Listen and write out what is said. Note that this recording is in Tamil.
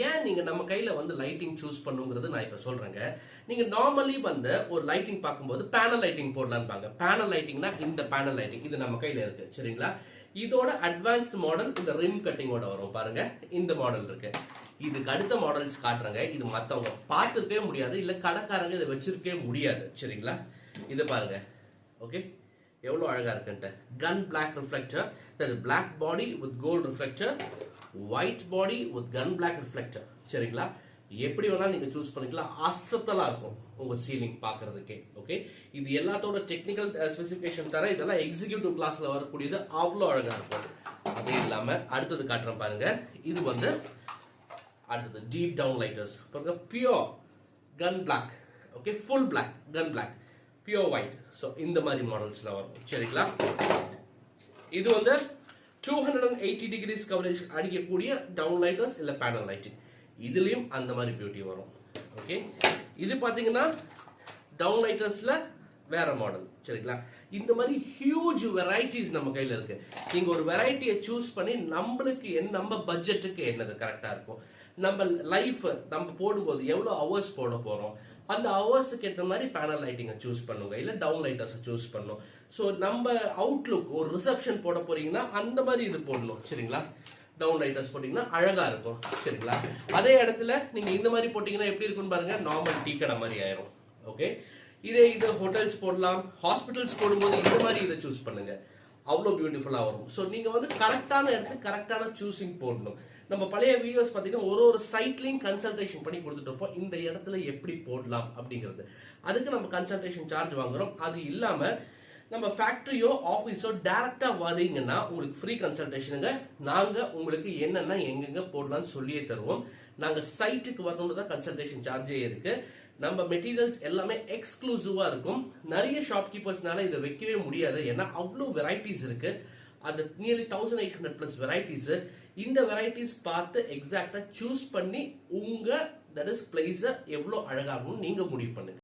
ஏன் நீங்க நம்ம கையில வந்து லைட்டிங் சூஸ் பண்ணுங்கிறது நான் இப்ப சொல்றேங்க. நீங்க நார்மலி வந்து ஒரு லைட்டிங் பார்க்கும்போது பேனல் லைட்டிங் போடலாம்பாங்க. பேனல் லைட்டிங்னா இந்த பேனல் லைட்டிங் இது நம்ம கையில இருக்கு சரிங்களா. இதோட அட்வான்ஸ்ட் மாடல் இந்த ரிம் கட்டிங்கோட வரும் பாருங்க. இந்த மாடல் இருக்கு. இதுக்கு அடுத்த மாடல்ஸ் காட்டுறேங்க. இது மத்தவங்க பார்த்துருக்கவே முடியாது, இல்ல கடைக்காரங்க இதை வச்சிருக்கவே முடியாது சரிங்களா. இது பாருங்க. ஓகே, எவ்வளவு அழகா இருக்குன்ட்டு. Gun black reflector, that black body with gold reflector, white body with gun black reflector சரிங்களா. எப்படி வேணாலும் நீங்க சூஸ் பண்ணிக்கலாம். அசத்தலா இருக்கும் உங்க சீலிங் பாக்குறதுக்கே. ஓகே, இது எல்லாத்தோட டெக்னிக்கல் ஸ்பெசிபிகேஷன் தர இதெல்லாம் எக்ஸிகியூட்டிவ் கிளாஸ்ல வரக்கூடியது அவ்வளோ அழகா இருக்கும். அதே இல்லாம அடுத்தது காட்டுறேன் பாருங்க. இது வந்து அடுத்தது டீப் டவுன் லைட்டர்ஸ் பாருங்க. பியோர் கன் பிளாக், ஓகே, ஃபுல் பிளாக் கன் பிளாக், பியோர் ஒயிட். ஸோ இந்த மாதிரி மாடல்ஸ்ல வரும் சரிங்களா. இது வந்து 280 டிகிரிஸ் கவரேஜ் அடிக்கக்கூடிய டவுன் லைட்டர்ஸ் இல்ல பேனல் லைட்டிங். இதுலயும் அந்த மாதிரி பியூட்டி வரும். ஓகே, இது பாத்தீங்கன்னா டவுன் லைட்டர்ஸ்ல வேற மாடல் சரிங்களா. இந்த மாதிரி ஹியூஜ் வெரைட்டிஸ் நம்ம கையில இருக்கு. நீங்க ஒரு வெரைட்டியை சூஸ் பண்ணி நம்மளுக்கு நம்ம பட்ஜெட்டுக்கு என்னது கரெக்டா இருக்கும், நம்ம லைஃப் நம்ம போடும்போது எவ்வளவு ஹவர்ஸ் போட போறோம், அந்த ஹவர்ஸுக்கு ஏற்ற மாதிரி பேனல் லைட்டிங்கை சூஸ் பண்ணுங்க, இல்ல டவுன் லைட்டர்ஸை சூஸ் பண்ணும். ஸோ நம்ம அவுட்லுக் ஒரு ரிசப்ஷன் போட போறீங்கன்னா அந்த மாதிரி இது போடணும் சரிங்களா. டவுன் லைட்டர்ஸ் போட்டீங்கன்னா அழகா இருக்கும் சரிங்களா. அதே இடத்துல நீங்க இந்த மாதிரி போட்டீங்கன்னா எப்படி இருக்குன்னு பாருங்க, நார்மல் டீ கடை மாதிரி ஆயிரும். ஓகே, இதே இது ஹோட்டல்ஸ் போடலாம், ஹாஸ்பிட்டல்ஸ் போடும்போது இந்த மாதிரி இதை சூஸ் பண்ணுங்க, அவ்வளோ பியூட்டிஃபுல்லா வரும். ஸோ நீங்க வந்து கரெக்டான இடத்துக்கு கரெக்டான சூஸிங் போடணும். நம்ம பழைய வீடியோஸ் பார்த்தீங்கன்னா ஒரு சைட்லையும் கன்சல்டேஷன் பண்ணி கொடுத்துட்டு இருப்போம், இந்த இடத்துல எப்படி போடலாம் அப்படிங்கிறது. அதுக்கு நம்ம கன்சல்டேஷன் சார்ஜ் வாங்குறோம். அது இல்லாம நம்ம ஃபேக்டரியோ ஆஃபீஸோ டைரக்டா வரீங்கன்னா உங்களுக்கு ஃப்ரீ கன்சல்டேஷனுங்க. நாங்க உங்களுக்கு என்னென்ன எங்கெங்க போடலாம்னு சொல்லியே தருவோம். நாங்க சைட்டுக்கு வரணும்னு தான் கன்சல்டேஷன் சார்ஜே இருக்கு. நம்ம மெட்டீரியல்ஸ் எல்லாமே எக்ஸ்க்ளூசிவா இருக்கும். நிறைய ஷாப்கீப்பர்ஸ்னால இதை வைக்கவே முடியாது, ஏன்னா அவ்வளோ வெரைட்டிஸ் இருக்கு. அது நியர்லி 1800 பிளஸ் வெரைட்டிஸ். இந்த வெரைட்டிஸ் பார்த்து எக்ஸாக்டா சூஸ் பண்ணி உங்க தட் இஸ் பிளேஸ எவ்வளோ அழகாகணும் நீங்க முடிவு பண்ணுங்க.